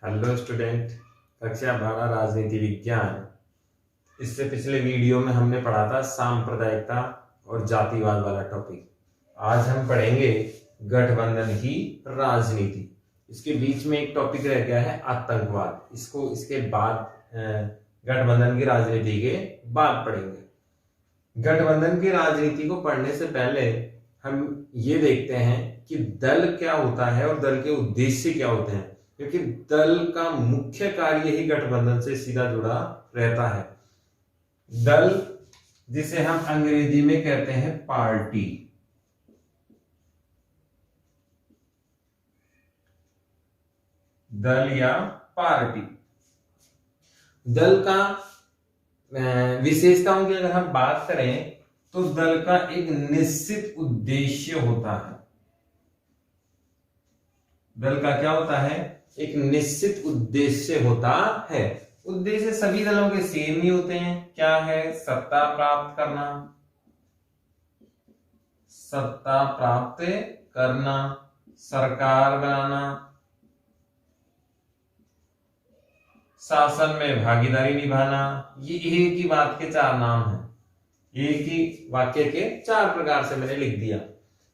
Hello student, कक्षा 12 राजनीति विज्ञान। इससे पिछले वीडियो में हमने पढ़ा था सांप्रदायिकता और जातिवाद वाला टॉपिक। आज हम पढ़ेंगे गठबंधन की राजनीति। इसके बीच में एक टॉपिक रह गया है आतंकवाद। इसको इसके बाद गठबंधन की राजनीति के बाद पढ़ेंगे। गठबंधन की राजनीति को पढ़ने से पहले हम ये देखते हैं कि दल क्या होता है और दल के उद्देश्य क्या होते हैं, क्योंकि दल का मुख्य कार्य ही गठबंधन से सीधा जुड़ा रहता है। दल, जिसे हम अंग्रेजी में कहते हैं पार्टी, दल या पार्टी। दल का विशेषताओं की अगर हम बात करें तो दल का एक निश्चित उद्देश्य होता है। दल का क्या होता है? एक निश्चित उद्देश्य होता है। उद्देश्य सभी दलों के सेम ही होते हैं। क्या है? सत्ता प्राप्त करना, सत्ता प्राप्त करना, सरकार बनाना, शासन में भागीदारी निभाना। ये एक ही बात के चार नाम हैं। एक ही वाक्य के चार प्रकार से मैंने लिख दिया।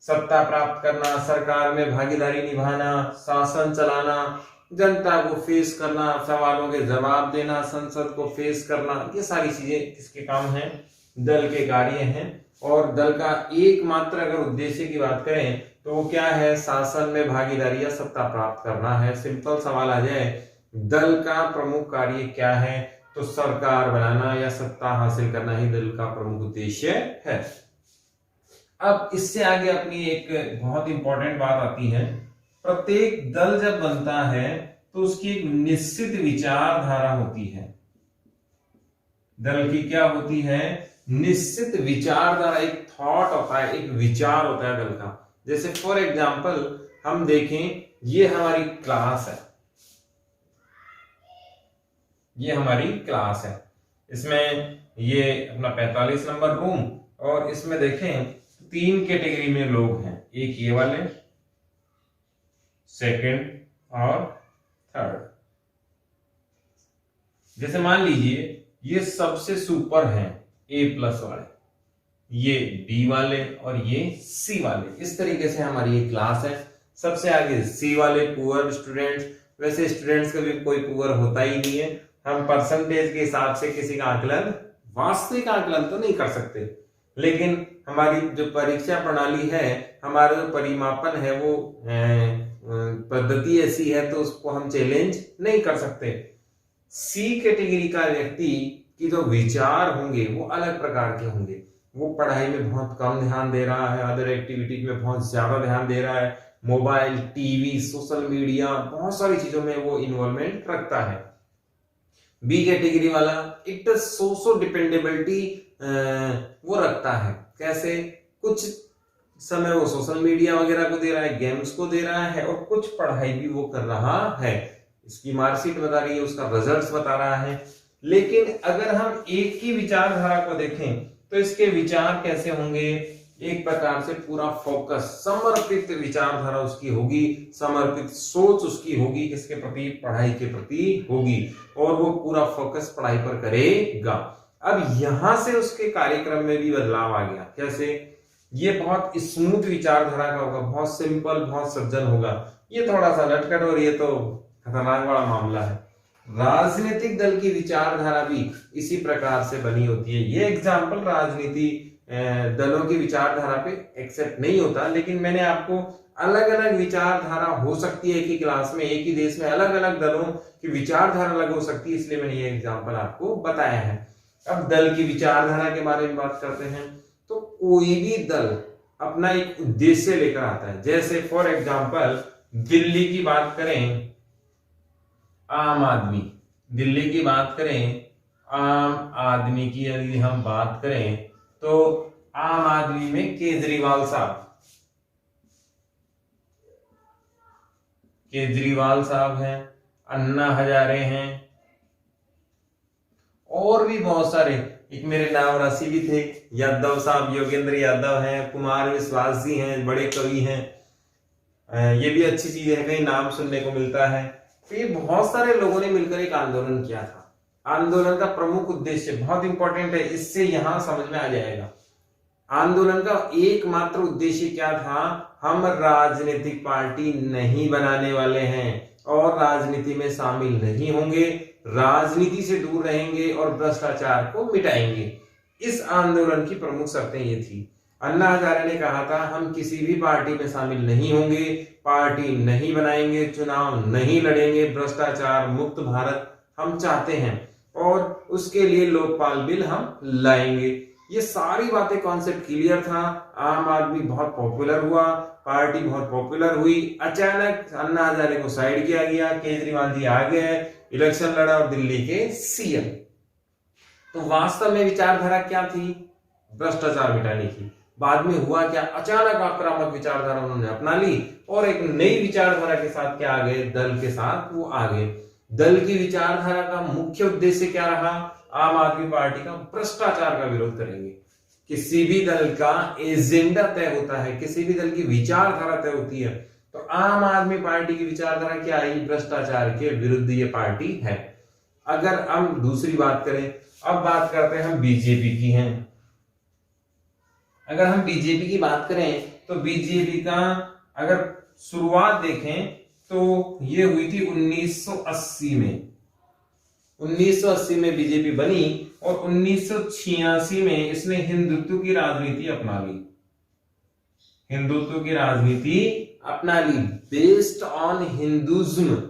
सत्ता प्राप्त करना, सरकार में भागीदारी निभाना, शासन चलाना, जनता को फेस करना, सवालों के जवाब देना, संसद को फेस करना। ये सारी चीजें किसके काम हैं? दल के कार्य हैं। और दल का एकमात्र अगर उद्देश्य की बात करें तो वो क्या है? शासन में भागीदारी या सत्ता प्राप्त करना है। सिंपल सवाल आ जाए, दल का प्रमुख कार्य क्या है? तो सरकार बनाना या सत्ता हासिल करना ही दल का प्रमुख उद्देश्य है। अब इससे आगे अपनी एक बहुत इंपॉर्टेंट बात आती है। प्रत्येक दल जब बनता है तो उसकी एक निश्चित विचारधारा होती है। दल की क्या होती है? निश्चित विचारधारा। एक थॉट होता है, एक विचार होता है दल का। जैसे फॉर एग्जांपल हम देखें, ये हमारी क्लास है, ये हमारी क्लास है। इसमें ये अपना 45 नंबर रूम, और इसमें देखें तीन कैटेगरी में लोग हैं। एक ये वाले, सेकंड और थर्ड। जैसे मान लीजिए ये सबसे सुपर हैं A+ वाले, ये B वाले और ये C वाले। इस तरीके से हमारी ये क्लास है। सबसे आगे C वाले पुअर स्टूडेंट्स। वैसे स्टूडेंट्स का भी कोई पुअर होता ही नहीं है। हम परसेंटेज के हिसाब से किसी का आकलन, वास्तविक आकलन तो नहीं कर सकते, लेकिन हमारी जो परीक्षा प्रणाली है, हमारा जो परिमापन है, वो पद्धति ऐसी है तो उसको हम चैलेंज नहीं कर सकते। सी कैटेगरी का व्यक्ति की जो विचार होंगे वो अलग प्रकार के होंगे। वो पढ़ाई में बहुत कम ध्यान दे रहा है, अदर एक्टिविटीज में बहुत ज्यादा ध्यान दे रहा है, मोबाइल, टीवी, सोशल मीडिया, बहुत सारी चीजों में वो इन्वॉल्वमेंट रखता है। बी कैटेगरी वाला एक सोशल डिपेंडेबिलिटी वो रखता है। कैसे? कुछ समय वो सोशल मीडिया वगैरह को दे रहा है, गेम्स को दे रहा है, और कुछ पढ़ाई भी वो कर रहा है। इसकी मार्कशीट बता रही है, उसका रिजल्ट्स बता रहा है। लेकिन अगर हम एक ही विचारधारा को देखें तो इसके विचार कैसे होंगे? एक प्रकार से पूरा फोकस, समर्पित विचारधारा उसकी होगी, समर्पित सोच उसकी होगी, किसके प्रति? पढ़ाई के प्रति होगी, और वो पूरा फोकस पढ़ाई पर करेगा। अब यहां से उसके कार्यक्रम में भी बदलाव आ गया। कैसे? ये बहुत स्मूथ विचारधारा का होगा, बहुत सिंपल, बहुत सज्जन होगा। ये थोड़ा सा नटखट, और ये तो खतरनाक बड़ा मामला है। राजनीतिक दल की विचारधारा भी इसी प्रकार से बनी होती है। ये एग्जाम्पल राजनीति दलों की विचारधारा पे एक्सेप्ट नहीं होता, लेकिन मैंने आपको अलग अलग विचारधारा हो सकती है एक ही क्लास में, एक ही देश में अलग अलग दलों की विचारधारा अलग हो सकती है, इसलिए मैंने ये एग्जाम्पल आपको बताया है। अब दल की विचारधारा के बारे में बात करते हैं। तो कोई भी दल अपना एक उद्देश्य लेकर आता है। जैसे फॉर एग्जाम्पल दिल्ली की बात करें, आम आदमी, दिल्ली की बात करें, आम आदमी की यदि हम बात करें तो आम आदमी में केजरीवाल साहब हैं, अन्ना हजारे हैं, और भी बहुत सारे। एक मेरे नाम राशि भी थे, यादव साहब, योगेंद्र यादव हैं, कुमार विश्वास जी हैं, बड़े कवि हैं। ये भी अच्छी चीज है, कहीं नाम सुनने को मिलता है। तो ये बहुत सारे लोगों ने मिलकर एक आंदोलन किया था। आंदोलन का प्रमुख उद्देश्य बहुत इंपॉर्टेंट है, इससे यहां समझ में आ जाएगा। आंदोलन का एकमात्र उद्देश्य क्या था? हम राजनीतिक पार्टी नहीं बनाने वाले हैं और राजनीति में शामिल नहीं होंगे, राजनीति से दूर रहेंगे और भ्रष्टाचार को मिटाएंगे। इस आंदोलन की प्रमुख शर्तें ये थी। अन्ना हजारे ने कहा था हम किसी भी पार्टी में शामिल नहीं होंगे, पार्टी नहीं बनाएंगे, चुनाव नहीं लड़ेंगे, भ्रष्टाचार मुक्त भारत हम चाहते हैं और उसके लिए लोकपाल बिल हम लाएंगे। ये सारी बातें, कॉन्सेप्ट क्लियर था। आम आदमी बहुत पॉपुलर हुआ, पार्टी बहुत पॉपुलर हुई। अचानक अन्ना हजारे को साइड किया गया, केजरीवाल जी आ गए, इलेक्शन लड़ा और दिल्ली के सीएम। तो वास्तव में विचारधारा क्या थी? भ्रष्टाचार मिटाने की। बाद में हुआ क्या? अचानक आक्रामक विचारधारा उन्होंने अपना ली और एक नई विचारधारा के साथ क्या आ गए? दल के साथ वो आ गए। दल की विचारधारा का मुख्य उद्देश्य क्या रहा? आम आदमी पार्टी का भ्रष्टाचार का विरोध करेंगे। किसी भी दल का एजेंडा तय होता है, किसी भी दल की विचारधारा तय होती है, तो आम आदमी पार्टी की विचारधारा क्या आई? भ्रष्टाचार के विरुद्ध ये पार्टी है। अगर हम दूसरी बात करें, अब बात करते हैं हम बीजेपी की हैं। अगर हम बीजेपी की बात करें तो बीजेपी का अगर शुरुआत देखें तो ये हुई थी 1980 में। 1980 में बीजेपी बनी और 1986 में इसने हिंदुत्व की राजनीति अपना ली। हिंदुत्व की राजनीति अपना ली, बेस्ड ऑन हिंदुज्म।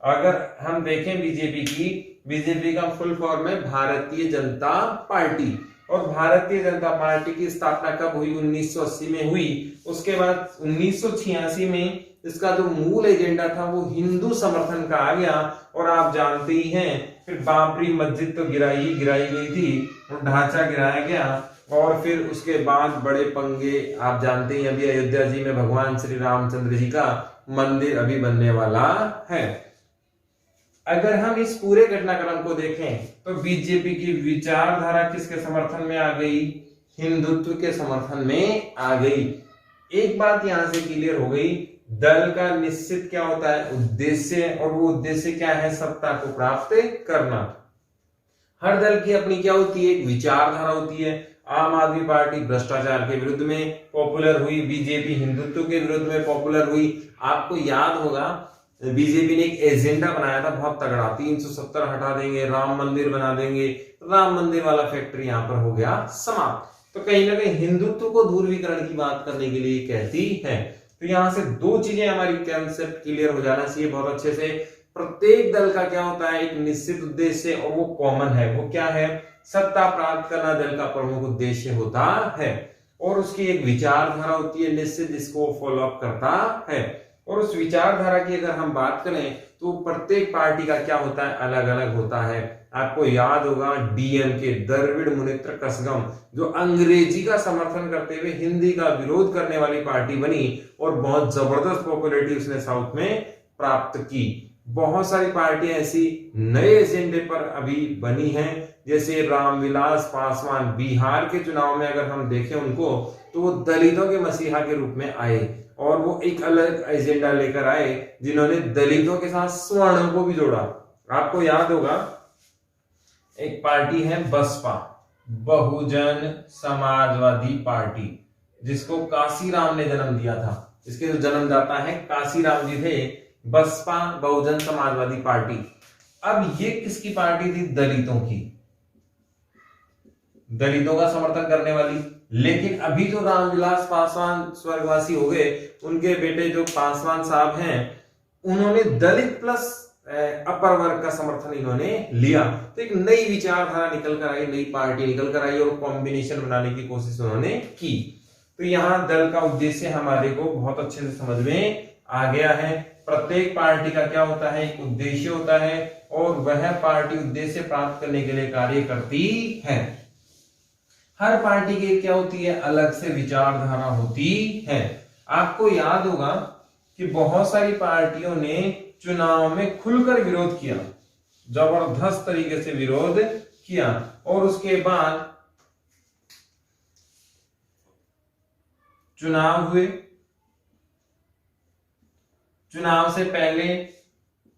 अगर हम देखें बीजेपी का फुल फॉर्म है भारतीय जनता पार्टी। और भारतीय जनता पार्टी की स्थापना कब हुई? 1980 में हुई। उसके बाद 1986 में इसका जो मूल एजेंडा था वो हिंदू समर्थन का आ गया। और आप जानते ही हैं, फिर बाबरी मस्जिद तो गिराई गई थी, ढांचा गिराया गया और फिर उसके बाद बड़े पंगे आप जानते हैं। अभी अयोध्या जी में भगवान श्री रामचंद्र जी का मंदिर अभी बनने वाला है। अगर हम इस पूरे घटनाक्रम को देखें तो बीजेपी की विचारधारा किसके समर्थन में आ गई? हिंदुत्व के समर्थन में आ गई। एक बात यहां से क्लियर हो गई, दल का निश्चित क्या होता है? उद्देश्य। और वो उद्देश्य क्या है? सत्ता को प्राप्त करना। हर दल की अपनी क्या होती है? एक विचारधारा होती है। आम आदमी पार्टी भ्रष्टाचार के विरुद्ध में पॉपुलर हुई, बीजेपी हिंदुत्व के विरुद्ध में पॉपुलर हुई। आपको याद होगा बीजेपी ने एक एजेंडा बनाया था बहुत तगड़ा, 370 हटा देंगे, राम मंदिर बना देंगे। राम मंदिर वाला फैक्ट्री यहां पर हो गया समाप्त। तो कहीं ना कहीं हिंदुत्व को ध्रुवीकरण की बात करने के लिए कहती है। तो यहां से दो चीजें हमारी कंसेप्ट क्लियर हो जाना चाहिए बहुत अच्छे से। प्रत्येक दल का क्या होता है? एक निश्चित उद्देश्य और वो कॉमन है। वो क्या है? सत्ता प्राप्त करना दल का प्रमुख उद्देश्य होता है। और उसकी एक विचारधारा होती है निश्चित, जिसको फॉलो अप करता है। और उस विचारधारा की अगर हम बात करें तो प्रत्येक पार्टी का क्या होता है? अलग अलग होता है। आपको याद होगा डीएमके, द्रविड़ मुनेत्र कसगम, जो अंग्रेजी का समर्थन करते हुए हिंदी का विरोध करने वाली पार्टी बनी और बहुत जबरदस्त पॉपुलैरिटी उसने साउथ में प्राप्त की। बहुत सारी पार्टियां ऐसी नए एजेंडे पर अभी बनी हैं, जैसे रामविलास पासवान। बिहार के चुनाव में अगर हम देखें उनको, तो वो दलितों के मसीहा के रूप में आए और वो एक अलग एजेंडा लेकर आए, जिन्होंने दलितों के साथ सवर्णों को भी जोड़ा। आपको याद होगा एक पार्टी है बसपा, बहुजन समाजवादी पार्टी, जिसको काशीराम ने जन्म दिया था। इसके जो जन्मदाता है काशीराम जी थे। बसपा बहुजन समाजवादी पार्टी। अब ये किसकी पार्टी थी? दलितों की, दलितों का समर्थन करने वाली। लेकिन अभी जो रामविलास पासवान स्वर्गवासी हो गए, उनके बेटे जो पासवान साहब हैं, उन्होंने दलित प्लस अपर वर्ग का समर्थन इन्होंने लिया। तो एक नई विचारधारा निकल कर आई, नई पार्टी निकल कर आई और कॉम्बिनेशन बनाने की कोशिश उन्होंने की। तो यहां दल का उद्देश्य हमारे को बहुत अच्छे से समझ में आ गया है। प्रत्येक पार्टी का क्या होता है? एक उद्देश्य होता है और वह पार्टी उद्देश्य प्राप्त करने के लिए कार्य करती है। हर पार्टी की क्या होती है? अलग से विचारधारा होती है। आपको याद होगा कि बहुत सारी पार्टियों ने चुनाव में खुलकर विरोध किया, जबरदस्त तरीके से विरोध किया। और उसके बाद चुनाव हुए। चुनाव से पहले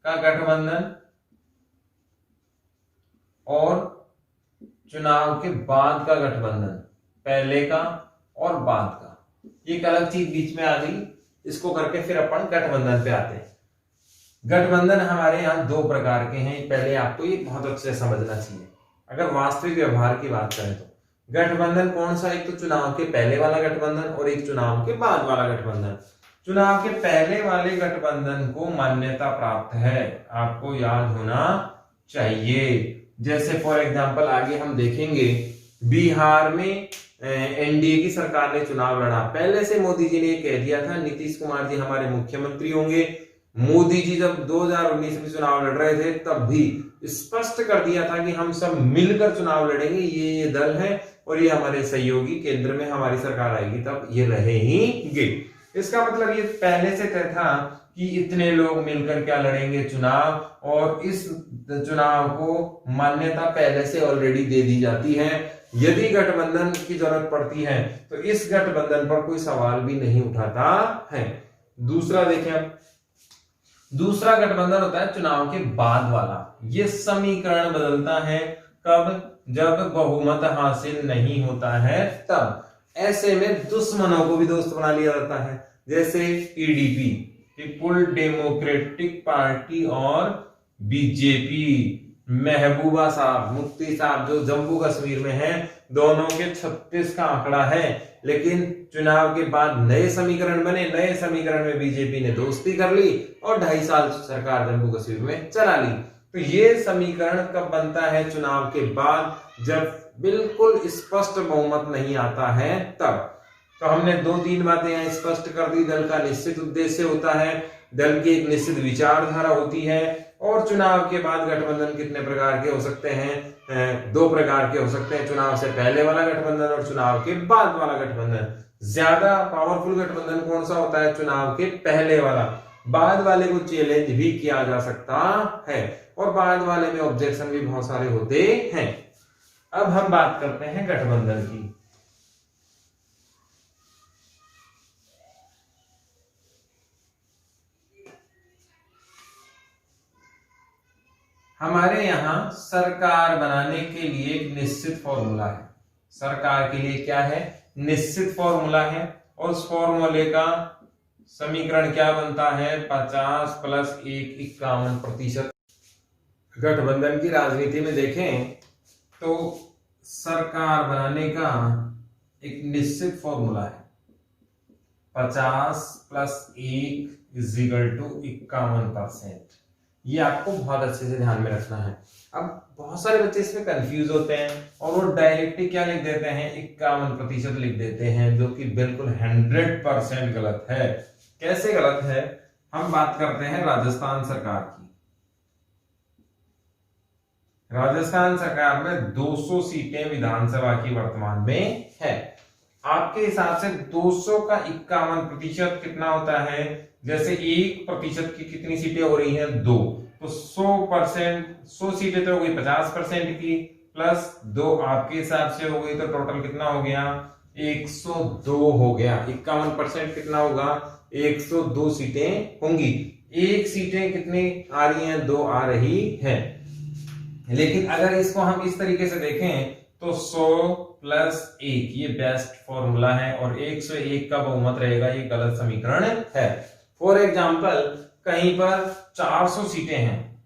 का गठबंधन और चुनाव के बाद का गठबंधन, पहले का और बाद का, एक अलग चीज बीच में आ गई। इसको करके फिर अपन गठबंधन पे आते हैं। गठबंधन हमारे यहाँ दो प्रकार के हैं, पहले आपको ये बहुत अच्छे से समझना चाहिए। अगर वास्तविक व्यवहार की बात करें तो गठबंधन कौन सा, एक तो चुनाव के पहले वाला गठबंधन और एक चुनाव के बाद वाला गठबंधन। चुनाव के पहले वाले गठबंधन को मान्यता प्राप्त है, आपको याद होना चाहिए। जैसे फॉर एग्जांपल आगे हम देखेंगे, बिहार में एनडीए की सरकार ने चुनाव लड़ा। पहले से मोदी जी ने कह दिया था नीतीश कुमार जी हमारे मुख्यमंत्री होंगे। मोदी जी जब 2019 में चुनाव लड़ रहे थे तब भी स्पष्ट कर दिया था कि हम सब मिलकर चुनाव लड़ेंगे, ये दल है और ये हमारे सहयोगी, केंद्र में हमारी सरकार आएगी तब ये रहेंगे। इसका मतलब ये पहले से तय था कि इतने लोग मिलकर क्या लड़ेंगे चुनाव, और इस चुनाव को मान्यता पहले से ऑलरेडी दे दी जाती है। यदि गठबंधन की जरूरत पड़ती है तो इस गठबंधन पर कोई सवाल भी नहीं उठाता है। दूसरा देखें अब, दूसरा गठबंधन होता है चुनाव के बाद वाला। ये समीकरण बदलता है कब, जब बहुमत हासिल नहीं होता है तब। ऐसे में दुश्मनों को भी दोस्त बना लिया जाता है, जैसे पीडीपी, पीपुल डेमोक्रेटिक पार्टी और बीजेपी। महबूबा साहब, मुफ्ती साहब जो जम्मू कश्मीर में हैं, दोनों के 36 का आंकड़ा है, लेकिन चुनाव के बाद नए समीकरण बने। नए समीकरण में बीजेपी ने दोस्ती कर ली और 2.5 साल सरकार जम्मू कश्मीर में चला ली। तो ये समीकरण कब बनता है, चुनाव के बाद, जब बिल्कुल स्पष्ट बहुमत नहीं आता है तब। तो हमने 2-3 बातें यहाँ स्पष्ट कर दी। दल का निश्चित उद्देश्य होता है, दल की एक निश्चित विचारधारा होती है, और चुनाव के बाद गठबंधन कितने प्रकार के हो सकते हैं, 2 प्रकार के हो सकते हैं, चुनाव से पहले वाला गठबंधन और चुनाव के बाद वाला गठबंधन। ज्यादा पावरफुल गठबंधन कौन सा होता है, चुनाव के पहले वाला। बाद वाले को चैलेंज भी किया जा सकता है और बाद वाले में ऑब्जेक्शन भी बहुत सारे होते हैं। अब हम बात करते हैं गठबंधन की। हमारे यहां सरकार बनाने के लिए एक निश्चित फॉर्मूला है। सरकार के लिए क्या है, निश्चित फॉर्मूला है, और उस फॉर्मूले का समीकरण क्या बनता है, 50 + 1 51%। गठबंधन की राजनीति में देखें तो सरकार बनाने का एक निश्चित फॉर्मूला है, 50 + 1 = 51%। ये आपको बहुत अच्छे से ध्यान में रखना है। अब बहुत सारे बच्चे इसमें कंफ्यूज होते हैं और वो डायरेक्टली क्या लिख देते हैं, 51% लिख देते हैं, जो कि बिल्कुल 100% गलत है। कैसे गलत है, हम बात करते हैं राजस्थान सरकार की। राजस्थान सरकार में 200 सीटें विधानसभा की वर्तमान में है। आपके हिसाब से 200 का 51% कितना होता है, जैसे 1% की कितनी सीटें हो रही हैं, 2, तो 100 सीटें तो हो गई 50% की, प्लस 2 आपके हिसाब से हो गई, तो टोटल कितना हो गया, 102 हो गया। 51% कितना होगा, 102 सीटें होंगी। एक सीटें कितनी आ रही हैं, 2 आ रही हैं। लेकिन अगर इसको हम इस तरीके से देखें तो 100 + 1 ये बेस्ट फॉर्मूला है, और 101 का बहुमत रहेगा, ये गलत समीकरण है। फॉर एग्जाम्पल कहीं पर 400 सीटें हैं,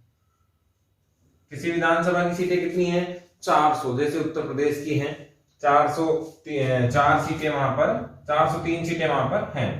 किसी विधानसभा की सीटें कितनी हैं, 400, जैसे उत्तर प्रदेश की हैं 404 सीटें, वहां पर 403 सीटें वहां पर हैं।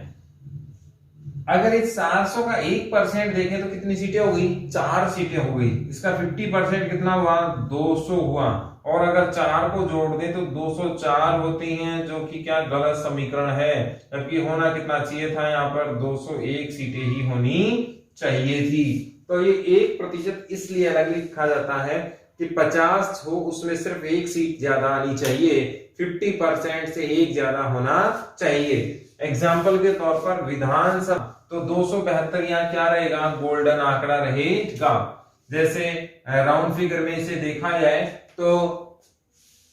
अगर इस 400 का 1% देखें तो कितनी सीटें हो गई, 4 सीटें हो गई। इसका 50% कितना हुआ, 200 हुआ, और अगर 4 को जोड़ दें तो 204 होती हैं, जो कि क्या गलत समीकरण है। जबकि होना कितना चाहिए था, यहाँ पर 201 सीटें ही होनी चाहिए थी। तो ये 1% इसलिए अलग लिखा जाता है कि 50 हो उसमें सिर्फ 1 सीट ज्यादा आनी चाहिए, 50% से 1 ज्यादा होना चाहिए। एग्जाम्पल के तौर पर विधानसभा, तो 272 यहाँ क्या रहेगा, गोल्डन आंकड़ा रहेगा। जैसे राउंड फिगर में इसे देखा जाए तो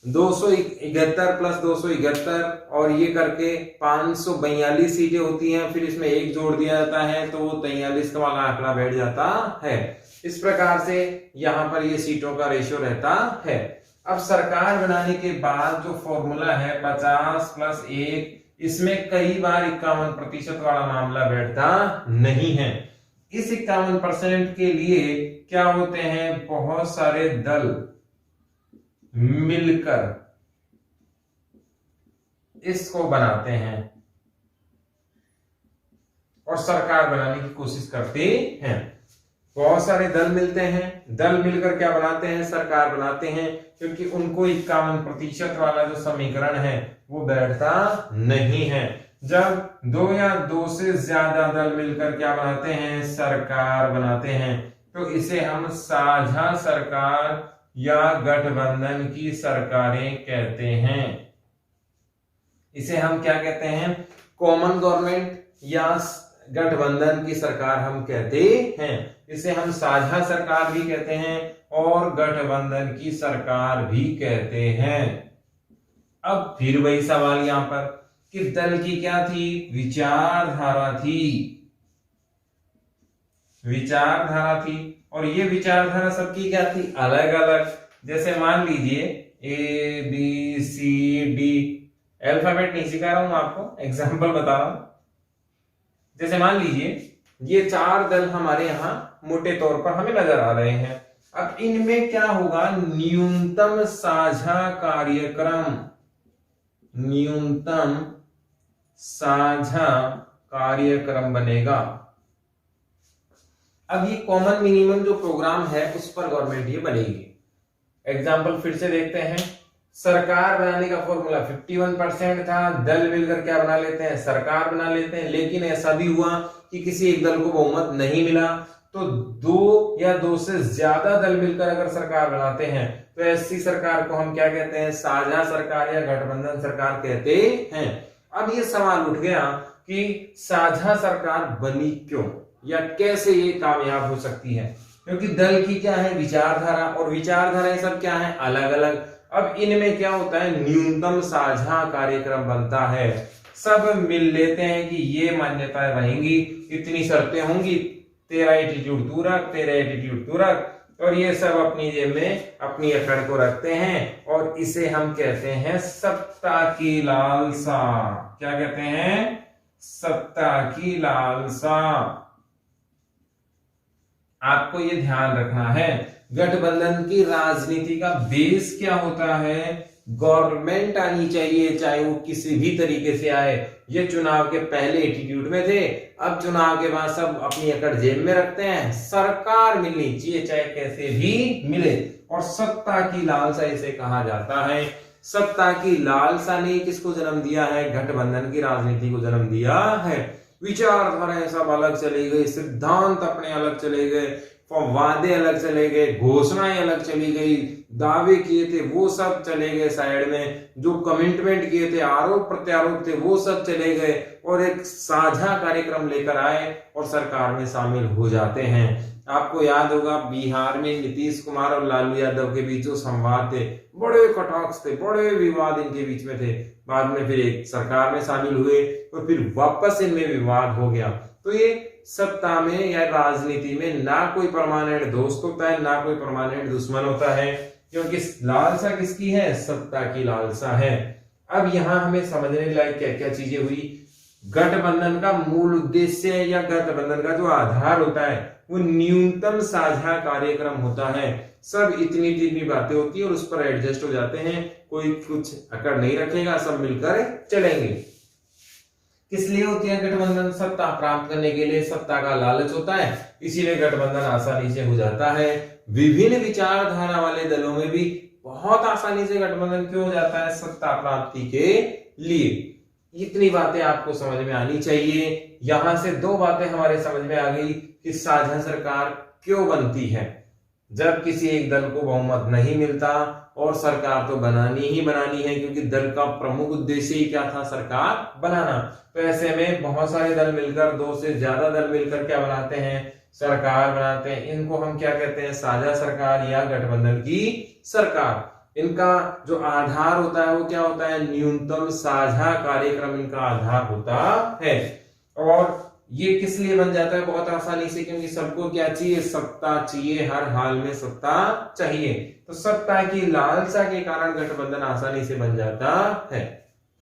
271 प्लस 271 और ये करके 542 सीटें होती हैं, फिर इसमें एक जोड़ दिया जाता है तो वो 43 का वाला आंकड़ा बैठ जाता है। इस प्रकार से यहाँ पर ये सीटों का रेशियो रहता है। अब सरकार बनाने के बाद जो फॉर्मूला है 50 प्लस 1, इसमें कई बार 51% वाला मामला बैठता नहीं है। इस 51% के लिए क्या होते हैं, बहुत सारे दल मिलकर इसको बनाते हैं और सरकार बनाने की कोशिश करते हैं। बहुत सारे दल मिलते हैं, दल मिलकर क्या बनाते हैं, सरकार बनाते हैं, क्योंकि उनको 51% वाला जो समीकरण है वो बैठता नहीं है। जब 2 या 2 से ज्यादा दल मिलकर क्या बनाते हैं, सरकार बनाते हैं, तो इसे हम साझा सरकार या गठबंधन की सरकारें कहते हैं। इसे हम क्या कहते हैं, कॉमन गवर्नमेंट या गठबंधन की सरकार हम कहते हैं। इसे हम साझा सरकार भी कहते हैं और गठबंधन की सरकार भी कहते हैं। अब फिर वही सवाल यहां पर कि दल की क्या थी, विचारधारा थी, विचारधारा थी, और ये विचारधारा सबकी क्या थी, अलग अलग। जैसे मान लीजिए ABCD, अल्फाबेट नहीं सिखा रहा हूं आपको, एग्जाम्पल बता रहा हूं। जैसे मान लीजिए ये 4 दल हमारे यहां मोटे तौर पर हमें नजर आ रहे हैं। अब इनमें क्या होगा, न्यूनतम साझा कार्यक्रम, न्यूनतम साझा कार्यक्रम बनेगा। अब ये कॉमन मिनिमम जो प्रोग्राम है उस पर गवर्नमेंट ये बनेगी। एग्जाम्पल फिर से देखते हैं। सरकार बनाने का फॉर्मूला 51% था, दल मिलकर क्या बना लेते हैं, सरकार बना लेते हैं। लेकिन ऐसा भी हुआ कि किसी एक दल को बहुमत नहीं मिला, तो 2 या 2 से ज्यादा दल मिलकर अगर सरकार बनाते हैं तो ऐसी सरकार को हम क्या कहते हैं, साझा सरकार या गठबंधन सरकार कहते हैं। अब ये सवाल उठ गया कि साझा सरकार बनी क्यों या कैसे ये कामयाब हो सकती है, क्योंकि दल की क्या है, विचारधारा, और विचारधाराएं सब क्या है, अलग अलग। अब इनमें क्या होता है, न्यूनतम साझा कार्यक्रम बनता है। सब मिल लेते हैं कि ये मान्यताएं रहेंगी, इतनी शर्तें होंगी, तेरा एटीट्यूड तू रख, तेरा एटीट्यूड तू रख, और ये सब अपनी जेब में अपनी अकड़ को रखते हैं। और इसे हम कहते हैं सत्ता की लालसा। क्या कहते हैं, सत्ता की लालसा। आपको ये ध्यान रखना है, गठबंधन की राजनीति का बेस क्या होता है, गवर्नमेंट आनी चाहिए, चाहे वो किसी भी तरीके से आए। ये चुनाव के पहले एटीट्यूड में थे, अब चुनाव के बाद सब अपनी अकड़ जेब में रखते हैं। सरकार मिलनी चाहिए, चाहे कैसे भी मिले, और सत्ता की लालसा इसे कहा जाता है। सत्ता की लालसा ने किसको जन्म दिया है, गठबंधन की राजनीति को जन्म दिया है। विचारधाराएं सब अलग चली गई, सिद्धांत अपने अलग चले गए, वादे अलग चले गए, घोषणाएं अलग चली गई, दावे किए थे वो सब चले गए साइड में, जो कमिटमेंट किए थे, आरोप प्रत्यारोप थे वो सब चले गए, और एक साझा कार्यक्रम लेकर आए और सरकार में शामिल हो जाते हैं। आपको याद होगा बिहार में नीतीश कुमार और लालू यादव के बीच जो संवाद थे, बड़े कटाक्ष थे, बड़े विवाद इनके बीच में थे। बाद में फिर एक सरकार में शामिल हुए और फिर वापस इनमें विवाद हो गया। तो ये सत्ता में या राजनीति में ना कोई परमानेंट दोस्त होता है, ना कोई परमानेंट दुश्मन होता है, क्योंकि लालसा किसकी है, सत्ता की लालसा है। अब यहां हमें समझने लायक क्या क्या चीजें हुई। गठबंधन का मूल उद्देश्य या गठबंधन का जो आधार होता है वो न्यूनतम साझा कार्यक्रम होता है। सब इतनी इतनी बातें होती है और उस पर एडजस्ट हो जाते हैं, कोई कुछ अकड़ नहीं रखेगा, सब मिलकर चलेंगे। किस लिए होती है गठबंधन, सत्ता प्राप्त करने के लिए, सत्ता का लालच होता है, इसीलिए गठबंधन आसानी से हो जाता है। विभिन्न विचारधारा वाले दलों में भी बहुत आसानी से गठबंधन क्यों हो जाता है, सत्ता प्राप्ति के लिए। इतनी बातें आपको समझ में आनी चाहिए। यहां से 2 बातें हमारे समझ में आ गई कि साझा सरकार क्यों बनती है, जब किसी एक दल को बहुमत नहीं मिलता, और सरकार तो बनानी ही बनानी है, क्योंकि दल का प्रमुख उद्देश्य ही क्या था, सरकार बनाना। तो ऐसे में बहुत सारे दल मिलकर, 2 से ज्यादा दल मिलकर क्या बनाते हैं, सरकार बनाते हैं। इनको हम क्या कहते हैं, साझा सरकार या गठबंधन की सरकार। इनका जो आधार होता है वो क्या होता है, न्यूनतम साझा कार्यक्रम इनका आधार होता है। और ये किस लिए बन जाता है, बहुत आसानी से, क्योंकि सबको क्या चाहिए, सत्ता चाहिए, हर हाल में सत्ता चाहिए। तो सत्ता की लालसा के कारण गठबंधन आसानी से बन जाता है।